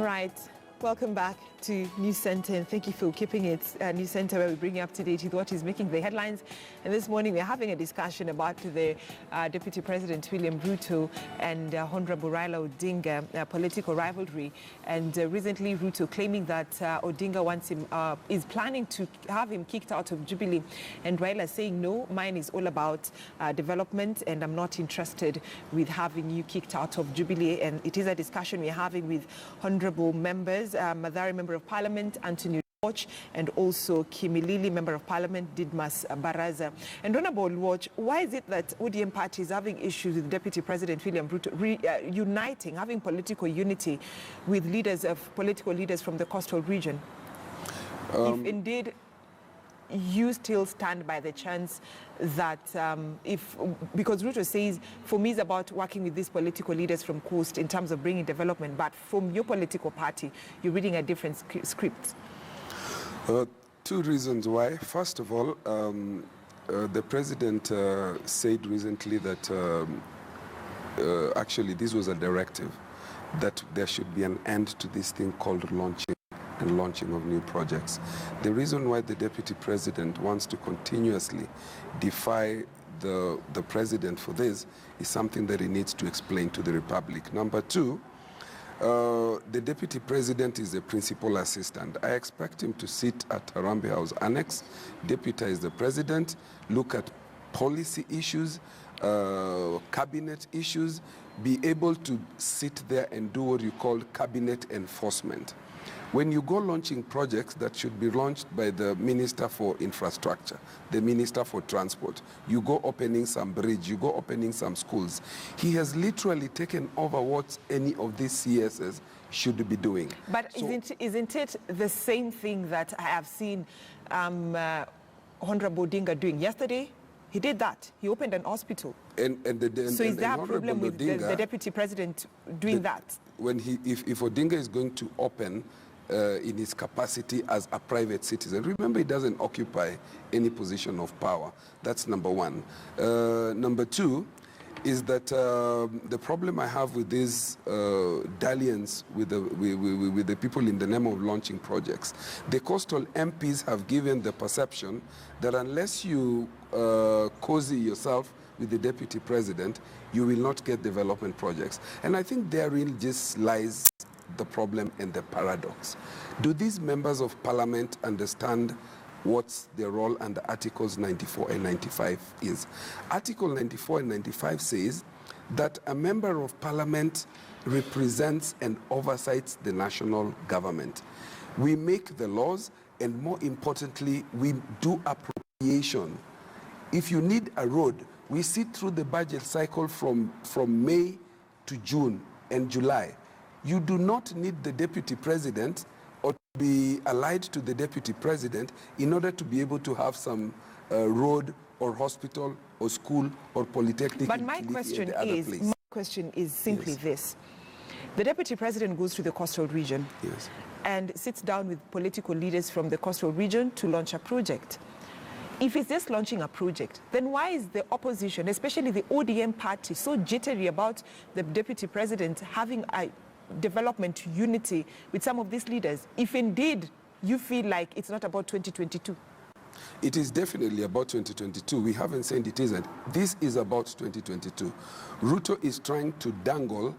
All right, welcome back to News Center, and thank you for keeping it News Center, where we bring you up to date with what is making the headlines. And this morning we're having a discussion about the Deputy President William Ruto and Honorable Raila Odinga political rivalry. And recently Ruto claiming that Odinga wants him, is planning to have him kicked out of Jubilee, and Raila saying, no, mine is all about development, and I'm not interested with having you kicked out of Jubilee. And it is a discussion we're having with honorable members, Mathare Member of Parliament, Anthony Watch, and also Kimilili Member of Parliament, Didmas Baraza. And Honorable Watch, why is it that ODM party is having issues with Deputy President William Ruto uniting, having political unity with political leaders from the coastal region? If indeed you still stand by the chance that because Ruto says, for me, it's about working with these political leaders from coast in terms of bringing development, but from your political party, you're reading a different script. Two reasons why. First of all, the president said recently that actually this was a directive, that there should be an end to this thing called launching of new projects. The reason why the deputy president wants to continuously defy the president for this is something that he needs to explain to the Republic. Number two, the deputy president is the principal assistant. I expect him to sit at Harambee House Annex, deputize the president, look at policy issues, cabinet issues, be able to sit there and do what you call cabinet enforcement. When you go launching projects that should be launched by the Minister for Infrastructure, the Minister for Transport, you go opening some bridge, you go opening some schools. He has literally taken over what any of these CSs should be doing. But so, isn't it the same thing that I have seen Honorable Odinga doing? Yesterday, he did that. He opened an hospital. So is there a problem with the deputy president doing that? If Odinga is going to open in his capacity as a private citizen, remember, he doesn't occupy any position of power. That's number one. Number two is that the problem I have with this dalliance with the people in the name of launching projects, the coastal MPs have given the perception that unless you cozy yourself with the deputy president, you will not get development projects. And I think therein just lies the problem and the paradox. Do these members of parliament understand what's their role under Articles 94 and 95 is? Article 94 and 95 says that a member of parliament represents and oversights the national government. We make the laws, and more importantly, we do appropriation. If you need a road, we sit through the budget cycle from May to June and July. You do not need the deputy president or to be allied to the deputy president in order to be able to have some road or hospital or school or polytechnic. But my question is simply this. The deputy president goes to the coastal region and sits down with political leaders from the coastal region to launch a project. If it's just launching a project, then why is the opposition, especially the ODM party, so jittery about the deputy president having a development unity with some of these leaders, if indeed you feel like it's not about 2022? It is definitely about 2022. We haven't said it isn't. This is about 2022. Ruto is trying to dangle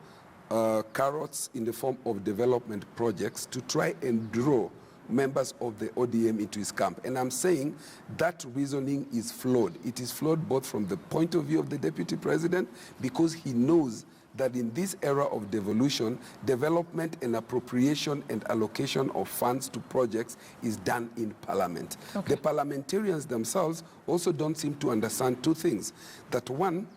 carrots in the form of development projects to try and draw members of the ODM into his camp. And I'm saying that reasoning is flawed. It is flawed both from the point of view of the deputy president, because he knows that in this era of devolution, development and appropriation and allocation of funds to projects is done in parliament. The parliamentarians themselves also don't seem to understand two things. That one,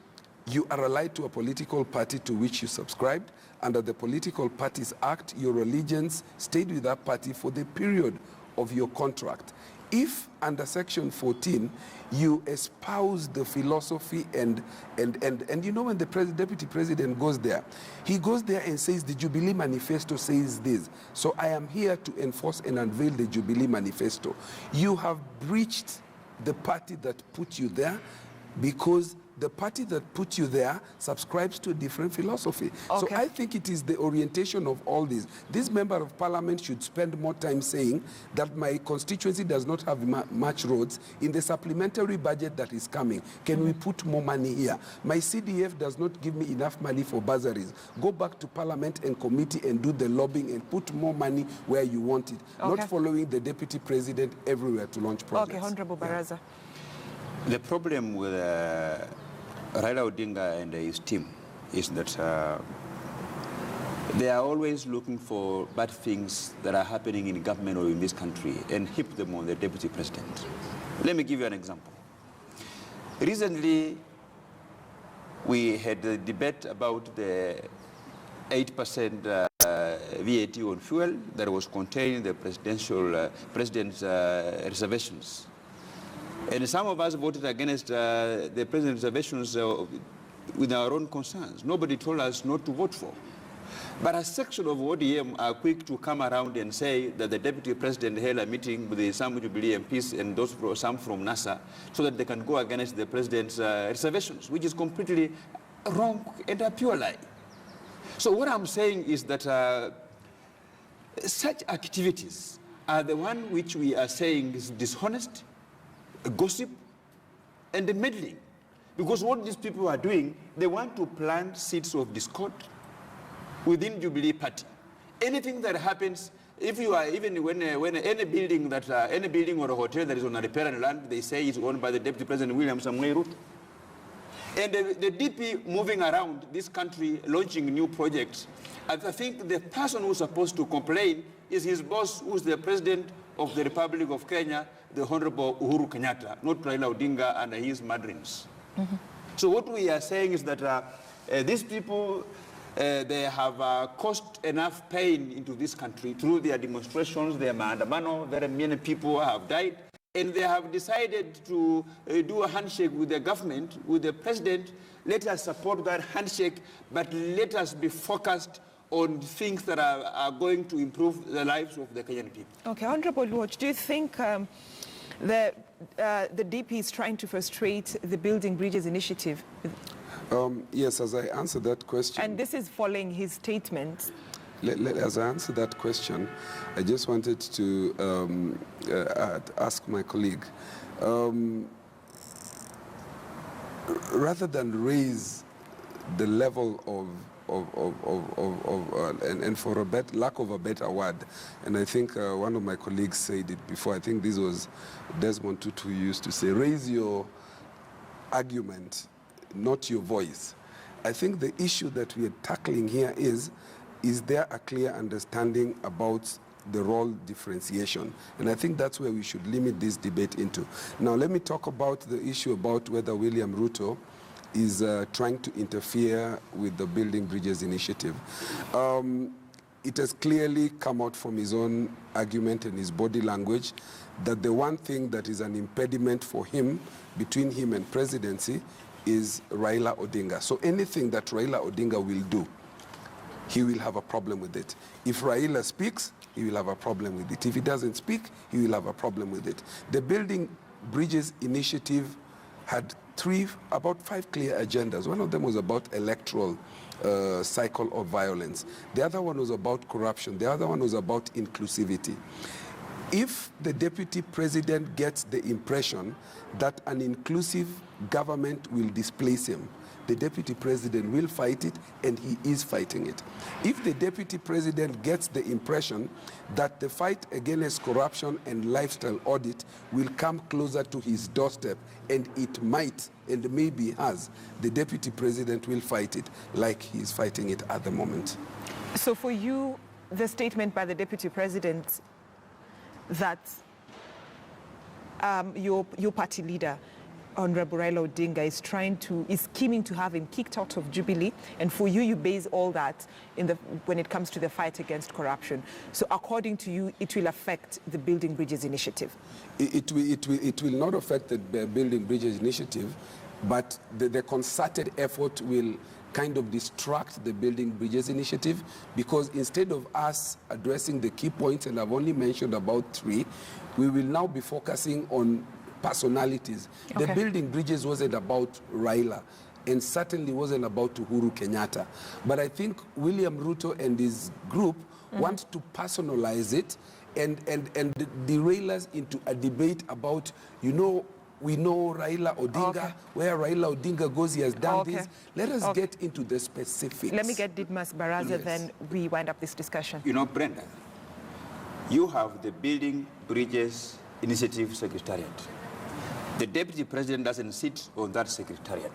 you are allied to a political party to which you subscribed. Under the Political Parties Act, your allegiance stayed with that party for the period of your contract. If under Section 14 you espouse the philosophy and you know, when the deputy president goes there, he goes there and says the Jubilee Manifesto says this, so I am here to enforce and unveil the Jubilee Manifesto. You have breached the party that put you there, because the party that put you there subscribes to a different philosophy. Okay. So I think it is the orientation of all this. This member of parliament should spend more time saying that my constituency does not have much roads. In the supplementary budget that is coming, can we put more money here? My CDF does not give me enough money for bursaries. Go back to parliament and committee and do the lobbying and put more money where you want it. Okay. Not following the deputy president everywhere to launch projects. Okay, Honorable Baraza. The problem with Raila Odinga and his team is that they are always looking for bad things that are happening in government or in this country and heap them on the deputy president. Let me give you an example. Recently, we had a debate about the 8% VAT on fuel that was contained in the president's reservations. And some of us voted against the president's reservations with our own concerns. Nobody told us not to vote for. But a section of ODM are quick to come around and say that the deputy president held a meeting with some Jubilee MPs and some from NASA so that they can go against the president's reservations, which is completely wrong and a pure lie. So what I'm saying is that such activities are the one which we are saying is dishonest, gossip, and meddling. Because what these people are doing, they want to plant seeds of discord within Jubilee Party. Anything that happens, if you are even when any building or a hotel that is on a riparian land, they say it's owned by the Deputy President William Samoei Ruto. And the DP moving around this country, launching new projects, I think the person who's supposed to complain is his boss, who's the President of the Republic of Kenya, the Honorable Uhuru Kenyatta, not Raila Odinga and his madrins. Mm-hmm. So what we are saying is that these people, they have caused enough pain into this country through their demonstrations, their maandamano. Very many people have died. And they have decided to do a handshake with the government, with the president. Let us support that handshake, but let us be focused on things that are going to improve the lives of the Kenyan people. Okay, Honorable Lodge, do you think the DP is trying to frustrate the Building Bridges initiative? Yes, as I answer that question. And this is following his statement. As I answer that question, I just wanted to ask my colleague, rather than raise the level and for a lack of a better word, and I think one of my colleagues said it before, I think this was Desmond Tutu used to say, raise your argument, not your voice. I think the issue that we are tackling here is there a clear understanding about the role differentiation? And I think that's where we should limit this debate into. Now, let me talk about the issue about whether William Ruto is trying to interfere with the Building Bridges initiative. It has clearly come out from his own argument and his body language that the one thing that is an impediment for him, between him and presidency, is Raila Odinga. So anything that Raila Odinga will do, he will have a problem with it. If Raila speaks, he will have a problem with it. If he doesn't speak, he will have a problem with it. The Building Bridges initiative had about five clear agendas. One of them was about electoral cycle of violence. The other one was about corruption. The other one was about inclusivity. If the deputy president gets the impression that an inclusive government will displace him, the deputy president will fight it, and he is fighting it. If the deputy president gets the impression that the fight against corruption and lifestyle audit will come closer to his doorstep, and it might and maybe has, the deputy president will fight it like he's fighting it at the moment. So for you, the statement by the deputy president that your party leader, Honorable Raila Odinga, is scheming to have him kicked out of Jubilee, and for you, you base all that when it comes to the fight against corruption. So according to you, it will affect the Building Bridges initiative? It will not affect the Building Bridges initiative, but the concerted effort will kind of distract the Building Bridges initiative, because instead of us addressing the key points, and I've only mentioned about 3, we will now be focusing on personalities. The building bridges wasn't about Raila, and certainly wasn't about Uhuru Kenyatta. But I think William Ruto and his group want to personalize it and derail us into a debate about, we know Raila Odinga, where Raila Odinga goes, he has done this. Let us get into the specifics. Let me get Didmas Baraza, then we wind up this discussion. You know, Brenda, you have the Building Bridges Initiative Secretariat. The Deputy President doesn't sit on that secretariat.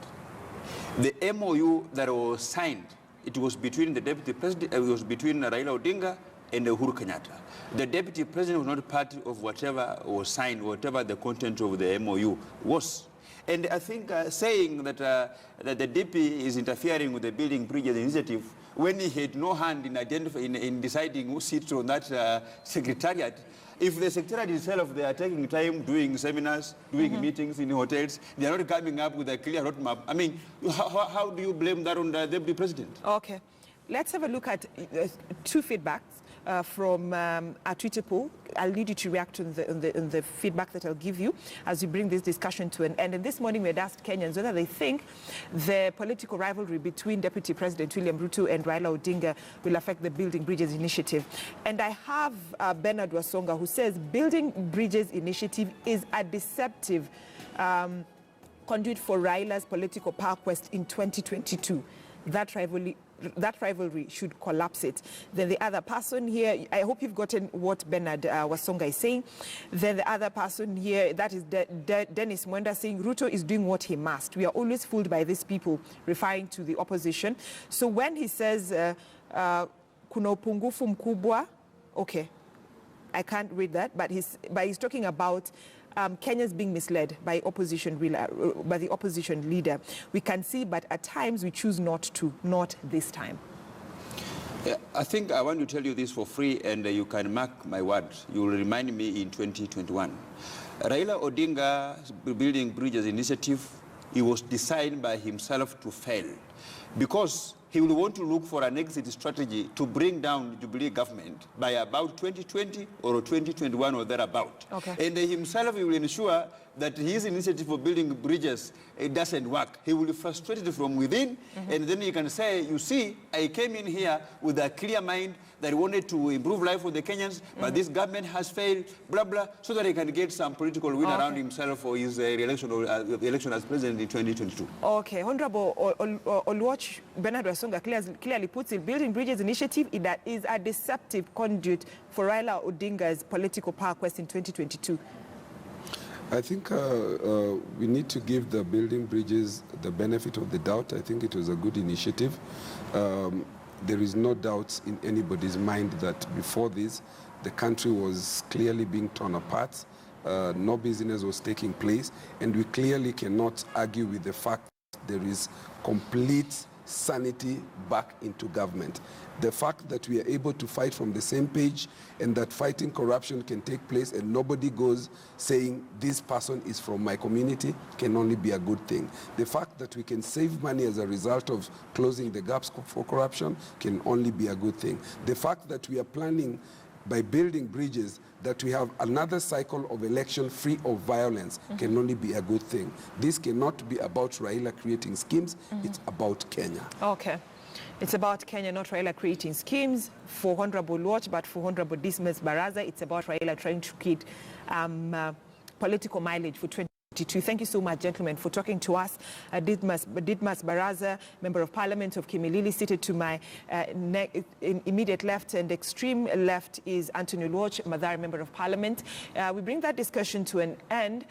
The MOU that was signed, it was between the Deputy President, it was between Raila Odinga and Uhuru Kenyatta. The Deputy President was not part of whatever was signed, whatever the content of the MOU was. And I think saying that, that the DP is interfering with the Building Bridges Initiative when he had no hand in deciding who sits on that secretariat. If the secretariat itself, they are taking time doing seminars, doing meetings in hotels, they are not coming up with a clear roadmap. I mean, how do you blame that on the Deputy President? Okay. Let's have a look at two feedbacks from our Twitter poll. I'll need you to react on the feedback that I'll give you as we bring this discussion to an end. And this morning we had asked Kenyans whether they think the political rivalry between Deputy President William Ruto and Raila Odinga will affect the Building Bridges Initiative. And I have Bernard Wasonga, who says Building Bridges Initiative is a deceptive conduit for Raila's political power quest in 2022. That rivalry should collapse it. Then the other person here, I hope you've gotten what Bernard Wasonga is saying. Then the other person here, that is Dennis Mwenda, saying Ruto is doing what he must. We are always fooled by these people, referring to the opposition. So when he says kuna upungufu mkubwa, okay, I can't read that, but he's talking about Kenyans being misled by the opposition leader. We can see, but at times we choose not to, not this time. Yeah, I think I want to tell you this for free, and you can mark my words. You will remind me in 2021. Raila Odinga's Building Bridges Initiative, it was designed by himself to fail because he will want to look for an exit strategy to bring down the Jubilee government by about 2020 or 2021 or thereabout. Okay. And himself he will ensure that his initiative for building bridges, it doesn't work. He will frustrate it from within, and then he can say, you see, I came in here with a clear mind that wanted to improve life for the Kenyans, but this government has failed, blah, blah, so that he can get some political win around himself for his election as president in 2022. Okay, Honorable Oluoch Bernard Wasonga clearly puts it, Building Bridges Initiative that is a deceptive conduit for Raila Odinga's political power quest in 2022. I think we need to give the Building Bridges the benefit of the doubt. I think it was a good initiative. There is no doubt in anybody's mind that before this, the country was clearly being torn apart. No business was taking place, and we clearly cannot argue with the fact that there is complete sanity back into government. The fact that we are able to fight from the same page and that fighting corruption can take place and nobody goes saying this person is from my community can only be a good thing. The fact that we can save money as a result of closing the gaps for corruption can only be a good thing. The fact that we are planning by building bridges that we have another cycle of election free of violence can only be a good thing. This cannot be about Raila creating schemes, it's about Kenya. Okay. It's about Kenya, not Raila creating schemes for Honorable Watch, but for Honorable Dismas Baraza, it's about Raila trying to create political mileage for 2022. Thank you so much, gentlemen, for talking to us. Didmas Baraza, Member of Parliament of Kimilili, seated to my immediate left and extreme left is Anthony Oluoch Madhari, Member of Parliament. We bring that discussion to an end.